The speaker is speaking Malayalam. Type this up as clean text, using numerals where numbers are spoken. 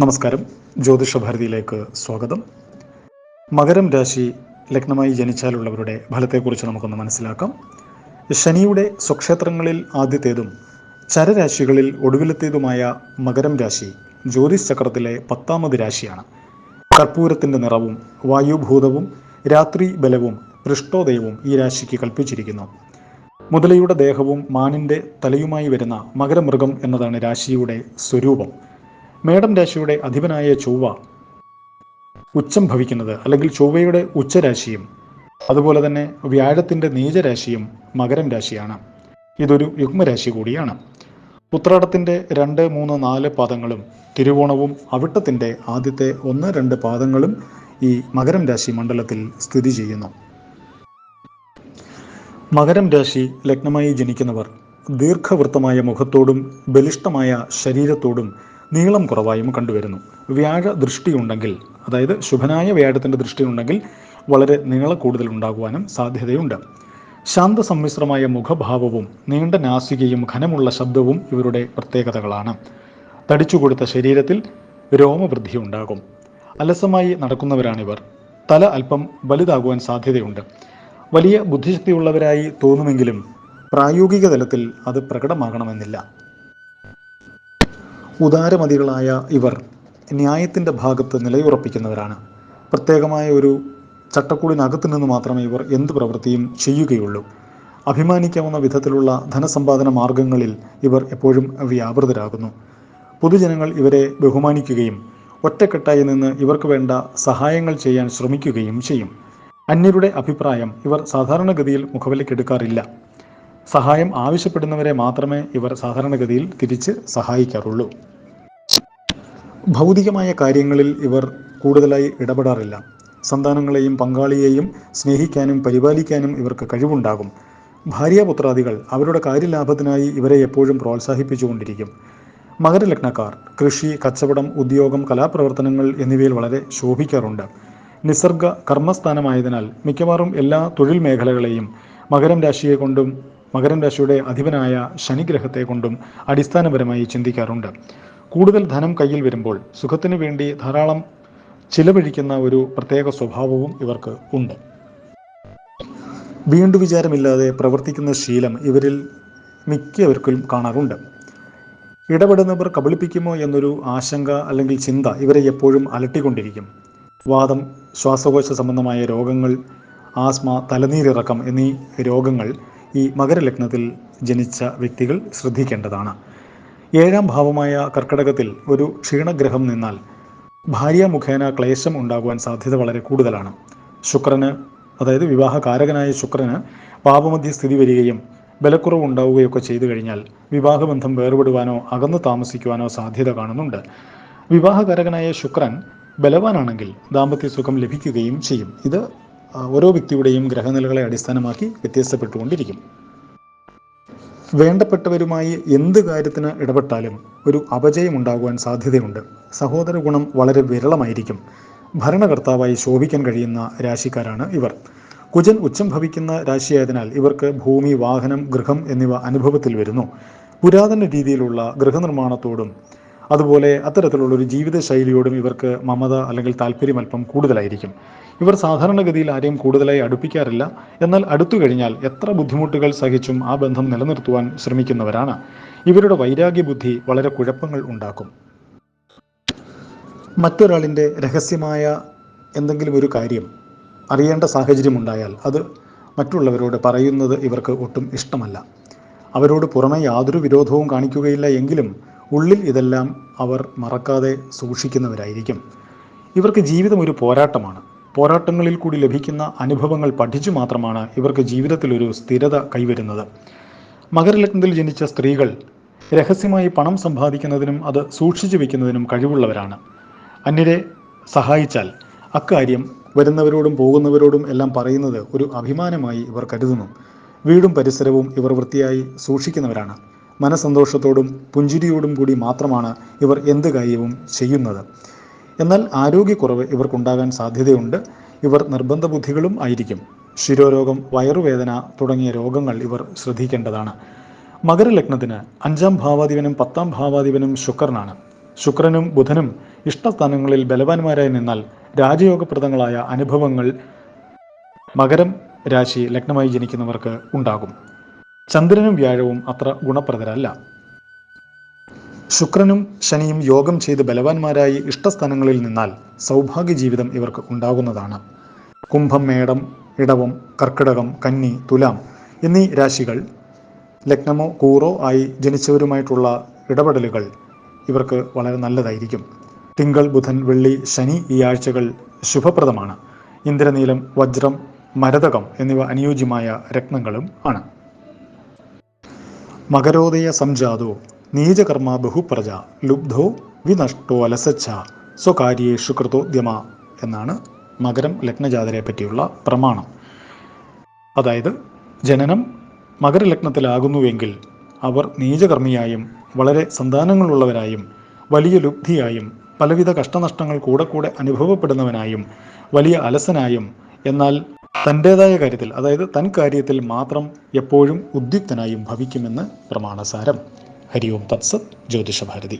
നമസ്കാരം. ജ്യോതിഷഭാരതിയിലേക്ക് സ്വാഗതം. മകരം രാശി ലഗ്നമായി ജനിച്ചാലുള്ളവരുടെ ഫലത്തെക്കുറിച്ച് നമുക്കൊന്ന് മനസ്സിലാക്കാം. ശനിയുടെ സ്വക്ഷേത്രങ്ങളിൽ ആദ്യത്തേതും ചരരാശികളിൽ ഒടുവിലത്തേതുമായ മകരം രാശി ജ്യോതിഷ് ചക്രത്തിലെ 10ാമത് രാശിയാണ്. കർപ്പൂരത്തിൻ്റെ നിറവും വായുഭൂതവും രാത്രി ബലവും പൃഷ്ഠോദയവും ഈ രാശിക്ക് കൽപ്പിച്ചിരിക്കുന്നു. മുതലയുടെ ദേഹവും മാനിൻ്റെ തലയുമായി വരുന്ന മകരമൃഗം എന്നതാണ് രാശിയുടെ സ്വരൂപം. മേടം രാശിയുടെ അധിപനായ ചൊവ്വ ഉച്ചം ഭവിക്കുന്നത് അല്ലെങ്കിൽ ചൊവ്വയുടെ ഉച്ചരാശിയും അതുപോലെ തന്നെ വ്യാഴത്തിൻ്റെ നീചരാശിയും മകരം രാശിയാണ്. ഇതൊരു യുഗ്മരാശി കൂടിയാണ്. ഉത്രാടത്തിൻ്റെ 2, 3, 4 പാദങ്ങളും തിരുവോണവും അവിട്ടത്തിൻ്റെ ആദ്യത്തെ 1, 2 പാദങ്ങളും ഈ മകരം രാശി മണ്ഡലത്തിൽ സ്ഥിതി ചെയ്യുന്നു. മകരം രാശി ലഗ്നമായി ജനിക്കുന്നവർ ദീർഘവൃത്തമായ മുഖത്തോടും ബലിഷ്ഠമായ ശരീരത്തോടും നീളം കുറവായും കണ്ടുവരുന്നു. വ്യാഴ ദൃഷ്ടിയുണ്ടെങ്കിൽ, അതായത് ശുഭനായ വ്യാഴത്തിൻ്റെ ദൃഷ്ടിയുണ്ടെങ്കിൽ വളരെ നീള കൂടുതൽ ഉണ്ടാകുവാനും സാധ്യതയുണ്ട്. ശാന്തസമ്മിശ്രമായ മുഖഭാവവും നീണ്ട നാസികയും ഘനമുള്ള ശബ്ദവും ഇവരുടെ പ്രത്യേകതകളാണ്. തടിച്ചുകൊടുത്ത ശരീരത്തിൽ രോമവൃദ്ധി ഉണ്ടാകും. അലസമായി നടക്കുന്നവരാണിവർ. തല അല്പം വലുതാകുവാൻ സാധ്യതയുണ്ട്. വലിയ ബുദ്ധിശക്തിയുള്ളവരായി തോന്നുമെങ്കിലും പ്രായോഗിക തലത്തിൽ അത് പ്രകടമാകണമെന്നില്ല. ഉദാരമതികളായ ഇവർ ന്യായത്തിൻ്റെ ഭാഗത്ത് നിലയുറപ്പിക്കുന്നവരാണ്. പ്രത്യേകമായ ഒരു ചട്ടക്കൂടിനകത്തു നിന്ന് മാത്രമേ ഇവർ എന്ത് പ്രവൃത്തിയും ചെയ്യുകയുള്ളൂ. അഭിമാനിക്കാവുന്ന വിധത്തിലുള്ള ധനസമ്പാദന മാർഗങ്ങളിൽ ഇവർ എപ്പോഴും വ്യാപൃതരാകുന്നു. പൊതുജനങ്ങൾ ഇവരെ ബഹുമാനിക്കുകയും ഒറ്റക്കെട്ടായി നിന്ന് ഇവർക്ക് വേണ്ട സഹായങ്ങൾ ചെയ്യാൻ ശ്രമിക്കുകയും ചെയ്യും. അന്യരുടെ അഭിപ്രായം ഇവർ സാധാരണഗതിയിൽ മുഖവിലക്കെടുക്കാറില്ല. സഹായം ആവശ്യപ്പെടുന്നവരെ മാത്രമേ ഇവർ സാധാരണഗതിയിൽ തിരിച്ച് സഹായിക്കാറുള്ളൂ. ഭൗതികമായ കാര്യങ്ങളിൽ ഇവർ കൂടുതലായി ഇടപെടാറില്ല. സന്താനങ്ങളെയും പങ്കാളിയെയും സ്നേഹിക്കാനും പരിപാലിക്കാനും ഇവർക്ക് കഴിവുണ്ടാകും. ഭാര്യാപുത്രാദികൾ അവരുടെ കാര്യലാഭത്തിനായി ഇവരെ എപ്പോഴും പ്രോത്സാഹിപ്പിച്ചുകൊണ്ടിരിക്കും. മകരലഗ്നക്കാർ കൃഷി, കച്ചവടം, ഉദ്യോഗം, കലാപ്രവർത്തനങ്ങൾ എന്നിവയിൽ വളരെ ശോഭിക്കാറുണ്ട്. നിസർഗ കർമ്മസ്ഥാനമായതിനാൽ മിക്കവാറും എല്ലാ തൊഴിൽ മേഖലകളെയും മകരം രാശിയുടെ അധിപനായ ശനിഗ്രഹത്തെ കൊണ്ടും അടിസ്ഥാനപരമായി ചിന്തിക്കാറുണ്ട്. കൂടുതൽ ധനം കയ്യിൽ വരുമ്പോൾ സുഖത്തിനു വേണ്ടി ധാരാളം ചിലവഴിക്കുന്ന ഒരു പ്രത്യേക സ്വഭാവവും ഇവർക്ക് ഉണ്ട്. വീണ്ടു വിചാരമില്ലാതെ പ്രവർത്തിക്കുന്ന ശീലം ഇവരിൽ മിക്കവർക്കും കാണാറുണ്ട്. ഇടപെടുന്നവർ കബളിപ്പിക്കുമോ എന്നൊരു ആശങ്ക അല്ലെങ്കിൽ ചിന്ത ഇവരെ എപ്പോഴും അലട്ടിക്കൊണ്ടിരിക്കും. വാദം, ശ്വാസകോശ സംബന്ധമായ രോഗങ്ങൾ, ആസ്മ, തലനീരിറക്കം എന്നീ രോഗങ്ങൾ ഈ മകരലഗ്നത്തിൽ ജനിച്ച വ്യക്തികൾ ശ്രദ്ധിക്കേണ്ടതാണ്. 7ാം ഭാവമായ കർക്കിടകത്തിൽ ഒരു ക്ഷീണഗ്രഹം നിന്നാൽ ഭാര്യ മുഖേന ക്ലേശം ഉണ്ടാകുവാൻ സാധ്യത വളരെ കൂടുതലാണ്. ശുക്രന്, അതായത് വിവാഹകാരകനായ ശുക്രന് പാപമധ്യ സ്ഥിതി വരികയും ബലക്കുറവ് ഉണ്ടാവുകയൊക്കെ ചെയ്തു കഴിഞ്ഞാൽ വിവാഹബന്ധം വേർപെടുവാനോ അകന്നു താമസിക്കുവാനോ സാധ്യത കാണുന്നുണ്ട്. വിവാഹകാരകനായ ശുക്രൻ ബലവാനാണെങ്കിൽ ദാമ്പത്യ സുഖം ലഭിക്കുകയും ചെയ്യും. ഇത് ഓരോ വ്യക്തിയുടെയും ഗ്രഹനിലകളെ അടിസ്ഥാനമാക്കി വ്യത്യസ്തപ്പെട്ടുകൊണ്ടിരിക്കും. വേണ്ടപ്പെട്ടവരുമായി എന്ത് കാര്യത്തിന് ഇടപെട്ടാലും ഒരു അപജയം ഉണ്ടാകുവാൻ സാധ്യതയുണ്ട്. സഹോദര ഗുണം വളരെ വിരളമായിരിക്കും. ഭരണകർത്താവായി ശോഭിക്കാൻ കഴിയുന്ന രാശിക്കാരാണ് ഇവർ. കുജൻ ഉച്ചം ഭവിക്കുന്ന രാശിയായതിനാൽ ഇവർക്ക് ഭൂമി, വാഹനം, ഗൃഹം എന്നിവ അനുഭവത്തിൽ വരുന്നു. പുരാതന രീതിയിലുള്ള ഗൃഹനിർമ്മാണത്തോടും അതുപോലെ അത്തരത്തിലുള്ളൊരു ജീവിതശൈലിയോടും ഇവർക്ക് മമത അല്ലെങ്കിൽ താല്പര്യം അല്പം കൂടുതലായിരിക്കും. ഇവർ സാധാരണഗതിയിൽ ആരെയും കൂടുതലായി അടുപ്പിക്കാറില്ല. എന്നാൽ അടുത്തു കഴിഞ്ഞാൽ എത്ര ബുദ്ധിമുട്ടുകൾ സഹിച്ചും ആ ബന്ധം നിലനിർത്തുവാൻ ശ്രമിക്കുന്നവരാണ്. ഇവരുടെ വൈരാഗ്യ ബുദ്ധി വളരെ കുഴപ്പങ്ങൾ ഉണ്ടാക്കും. മറ്റൊരാളിൻ്റെ രഹസ്യമായ എന്തെങ്കിലും ഒരു കാര്യം അറിയേണ്ട സാഹചര്യമുണ്ടായാൽ അത് മറ്റുള്ളവരോട് പറയുന്നത് ഇവർക്ക് ഒട്ടും ഇഷ്ടമല്ല. അവരോട് പുറമെ യാതൊരു വിരോധവും കാണിക്കുകയില്ല എങ്കിലും ഉള്ളിൽ ഇതെല്ലാം അവർ മറക്കാതെ സൂക്ഷിക്കുന്നവരായിരിക്കും. ഇവർക്ക് ജീവിതം ഒരു പോരാട്ടമാണ്. പോരാട്ടങ്ങളിൽ കൂടി ലഭിക്കുന്ന അനുഭവങ്ങൾ പഠിച്ചു മാത്രമാണ് ഇവർക്ക് ജീവിതത്തിലൊരു സ്ഥിരത കൈവരുന്നത്. മകരലഗ്നത്തിൽ ജനിച്ച സ്ത്രീകൾ രഹസ്യമായി പണം സമ്പാദിക്കുന്നതിനും അത് സൂക്ഷിച്ചു വയ്ക്കുന്നതിനും കഴിവുള്ളവരാണ്. അന്യരെ സഹായിച്ചാൽ അക്കാര്യം വരുന്നവരോടും പോകുന്നവരോടും എല്ലാം പറയുന്നത് ഒരു അഭിമാനമായി ഇവർ കരുതുന്നു. വീടും പരിസരവും ഇവർ വൃത്തിയായി സൂക്ഷിക്കുന്നവരാണ്. മനസ്സന്തോഷത്തോടും പുഞ്ചിരിയോടും കൂടി മാത്രമാണ് ഇവർ എന്ത് കാര്യവും ചെയ്യുന്നത്. എന്നാൽ ആരോഗ്യക്കുറവ് ഇവർക്കുണ്ടാകാൻ സാധ്യതയുണ്ട്. ഇവർ നിർബന്ധ ബുദ്ധികളും ആയിരിക്കും. ശിരോരോഗം, വയറുവേദന തുടങ്ങിയ രോഗങ്ങൾ ഇവർ ശ്രദ്ധിക്കേണ്ടതാണ്. മകരലഗ്നത്തിന് 5ാം ഭാവാധിപനും 10ാം ഭാവാധിപനും ശുക്രനാണ്. ശുക്രനും ബുധനും ഇഷ്ടസ്ഥാനങ്ങളിൽ ബലവാന്മാരായി നിന്നാൽ രാജയോഗപ്രദങ്ങളായ അനുഭവങ്ങൾ മകരം രാശി ലഗ്നമായി ജനിക്കുന്നവർക്ക് ഉണ്ടാകും. ചന്ദ്രനും വ്യാഴവും അത്ര ഗുണപ്രദരല്ല. ശുക്രനും ശനിയും യോഗം ചെയ്ത് ബലവാന്മാരായി ഇഷ്ടസ്ഥാനങ്ങളിൽ നിന്നാൽ സൗഭാഗ്യ ജീവിതം ഇവർക്ക് ഉണ്ടാകുന്നതാണ്. കുംഭം, മേടം, ഇടവം, കർക്കിടകം, കന്നി, തുലാം എന്നീ രാശികൾ ലഗ്നമോ കൂറോ ആയി ജനിച്ചവരുമായിട്ടുള്ള ഇടപെടലുകൾ ഇവർക്ക് വളരെ നല്ലതായിരിക്കും. തിങ്കൾ, ബുധൻ, വെള്ളി, ശനി ഈ ആഴ്ചകൾ ശുഭപ്രദമാണ്. ഇന്ദ്രനീലം, വജ്രം, മരതകം എന്നിവ അനുയോജ്യമായ രത്നങ്ങളും ആണ്. മകരോദയ സംജാതോ നീചകർമ്മ ബഹുപ്രജ ലുബ്ധോ വിനഷ്ടോ അലസച്ഛ സ്വകാര്യേഷു കൃതോദ്യമ എന്നാണ് മകരം ലഗ്നജാതരെ പറ്റിയുള്ള പ്രമാണം. അതായത് ജനനം മകരലഗ്നത്തിലാകുന്നുവെങ്കിൽ അവർ നീചകർമ്മിയായും വളരെ സന്താനങ്ങളുള്ളവരായും വലിയ ലുബ്ധിയായും പലവിധ കഷ്ടനഷ്ടങ്ങൾ കൂടെ കൂടെ അനുഭവപ്പെടുന്നവനായും വലിയ അലസനായും എന്നാൽ തൻ്റേതായ കാര്യത്തിൽ, അതായത് തൻ കാര്യത്തിൽ മാത്രം എപ്പോഴും ഉദ്യുക്തനായും ഭവിക്കുമെന്ന് പ്രമാണസാരം. ഹരി ഓം തത്സത്. ജ്യോതിഷഭാരതി.